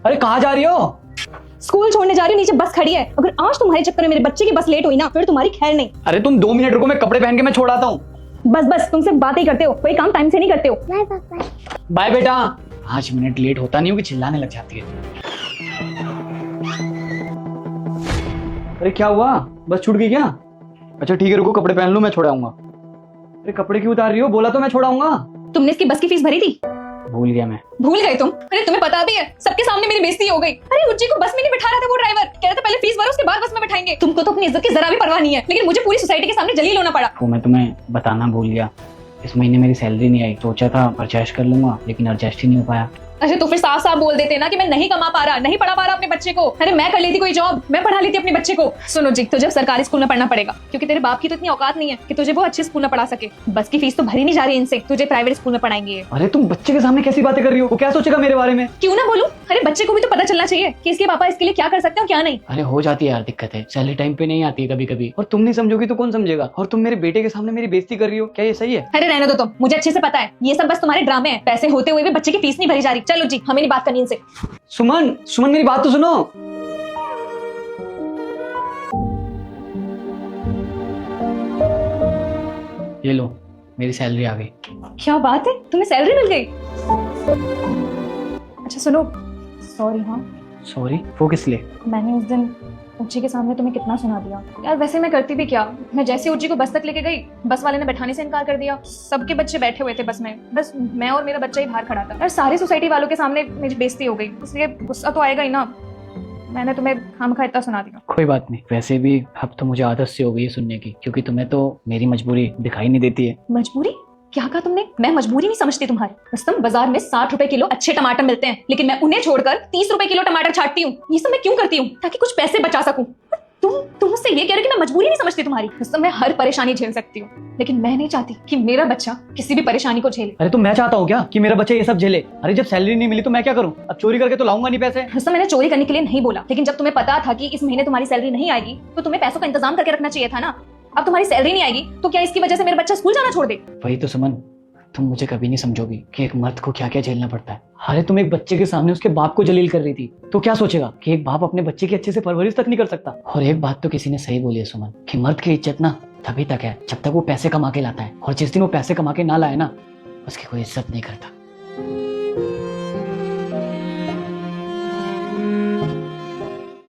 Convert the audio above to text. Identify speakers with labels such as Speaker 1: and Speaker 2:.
Speaker 1: अरे कहाँ जा रही हो?
Speaker 2: स्कूल छोड़ने जा रही हूँ, नीचे बस खड़ी है। अगर आज तुम्हारे चक्कर में मेरे बच्चे की बस लेट हुई ना, फिर तुम्हारी खैर नहीं।
Speaker 1: अरे तुम 2 मिनट रुको, मैं कपड़े पहन के मैं छोड़ आता हूँ।
Speaker 2: बस बस, तुम सिर्फ बातें ही करते हो, कोई काम टाइम से नहीं करते हो।
Speaker 1: बाय बेटा। 5 मिनट लेट होता नहीं हो कि चिल्लाने लग जाती है। अरे क्या हुआ, बस छूट गई क्या? अच्छा ठीक है, रुको कपड़े पहन लो, मैं छोड़ाऊंगा। अरे कपड़े क्यों उतार रही हो? बोला तो मैं छोड़ाऊंगा।
Speaker 2: तुमने इसकी बस की फीस भरी थी?
Speaker 1: भूल गया मैं।
Speaker 2: भूल गए तुम? अरे तुम्हें पता भी है, सबके सामने मेरी बेइज्जती हो गई। अरे उज्जी को बस में नहीं बैठा रहा था वो ड्राइवर, कह रहा था पहले फीस भरो उसके बाद बस में बैठाएंगे। तुमको तो अपनी इज्जत की जरा भी परवाह नहीं है, लेकिन मुझे पूरी सोसाइटी के सामने जलील होना पड़ा।
Speaker 1: वो मैं तुम्हें बताना भूल गया, इस महीने मेरी सैलरी नहीं आई। सोचा था परचेज कर लूंगा, लेकिन एडजस्ट ही नहीं हो पाया।
Speaker 2: अरे तो फिर साफ साफ बोल देते ना कि मैं नहीं कमा पा रहा, नहीं पढ़ा पा रहा अपने बच्चे को। अरे मैं कर लेती कोई जॉब, मैं पढ़ा लेती अपने बच्चे को। सुनो जी, तुझे सरकारी स्कूल में पढ़ना पड़ेगा, क्योंकि तेरे बाप की तो इतनी औकात नहीं है कि तुझे वो अच्छे स्कूल में पढ़ा सके। बस की फीस तो भरी नहीं जा रही इनसे, तुझे प्राइवेट स्कूल में पढ़ाएंगे।
Speaker 1: अरे तुम बच्चे के सामने कैसी बातें कर रही हो? वो क्या सोचेगा मेरे बारे में?
Speaker 2: क्यों ना बोलूं? अरे बच्चे को भी तो पता चलना चाहिए कि इसके पापा इसके लिए क्या कर सकते हो क्या नहीं।
Speaker 1: अरे हो जाती है यार दिक्कत है, सैलरी टाइम पे नहीं आती है कभी कभी, और तुम नहीं समझोगी तो कौन समझेगा? और तुम मेरे बेटे के सामने मेरी बेइज्जती कर रही हो, क्या ये सही है?
Speaker 2: अरे रहने दो तुम, मुझे अच्छे से पता है ये सब बस तुम्हारे ड्रामे हैं। पैसे होते हुए भी बच्चे की फीस नहीं भरी जा रही। चलो जी, हमें नहीं बात करनी इनसे।
Speaker 1: सुमन, सुमन मेरी बात तो सुनो। ये लो, मेरी सैलरी आ गई।
Speaker 2: क्या बात है, तुम्हें सैलरी मिल गई? अच्छा सुनो, सॉरी। हाँ
Speaker 1: सॉरी? वो किस लिए?
Speaker 2: मैंने उस दिन उज्जी के सामने तुम्हें कितना सुना दिया यार। वैसे मैं करती भी क्या, मैं जैसे उज्जी को बस तक लेके गई, बस वाले ने बैठाने से इनकार कर दिया। सबके बच्चे बैठे हुए थे बस में, बस मैं और मेरा बच्चा ही बाहर खड़ा था। यार सारी सोसाइटी वालों के सामने मेरी बेइज्जती हो गई, इसलिए गुस्सा तो आएगा ही ना। मैंने तुम्हें खामखा इतना सुना दिया।
Speaker 1: कोई बात नहीं, वैसे भी अब तो मुझे आदत सी हो गई है सुनने की, क्योंकि तुम्हें तो मेरी मजबूरी दिखाई नहीं देती है।
Speaker 2: मजबूरी? क्या कहा तुमने? मैं मजबूरी नहीं समझती तुम्हारी। रुस्तम, बाजार में 60 रुपए किलो अच्छे टमाटर मिलते हैं, लेकिन मैं उन्हें छोड़कर 30 रुपए किलो टमाटर छाटती हूँ। ये सब मैं क्यों करती हूँ? ताकि कुछ पैसे बचा सकूं। तुम मुझसे ये कह रहे कि मैं मजबूरी नहीं समझती तुम्हारी। रुस्तम, मैं हर परेशानी झेल सकती हूँ, लेकिन मैं नहीं चाहती कि मेरा बच्चा किसी भी परेशानी को झेले।
Speaker 1: अरे तो मैं चाहता हूँ क्या कि मेरा बच्चा ये सब झेले? अरे जब सैलरी नहीं मिली तो मैं क्या करूँ? अब चोरी करके तो लाऊंगा नहीं पैसे।
Speaker 2: रुस्तम, मैंने चोरी करने के लिए नहीं बोला, लेकिन जब तुम्हें पता था कि इस महीने तुम्हारी सैलरी नहीं आएगी, तो तुम्हें पैसों का इंतजाम करके रखना चाहिए था ना। अब तुम्हारी सैलरी नहीं आएगी तो क्या इसकी वजह से मेरा बच्चा स्कूल जाना छोड़ दे?
Speaker 1: वही तो सुमन, तुम मुझे कभी नहीं समझोगी कि एक मर्द को क्या क्या झेलना पड़ता है। अरे तुम एक बच्चे के सामने उसके बाप को जलील कर रही थी, तो क्या सोचेगा कि एक बाप अपने बच्चे की अच्छे से परवरिश तक नहीं कर सकता। और एक बात तो किसी ने सही बोली है सुमन, कि मर्द की इज्जत ना तभी तक है जब तक वो पैसे कमा के लाता है, और जिस दिन वो पैसे कमा के ना लाए ना, उसकी कोई इज्जत नहीं करता।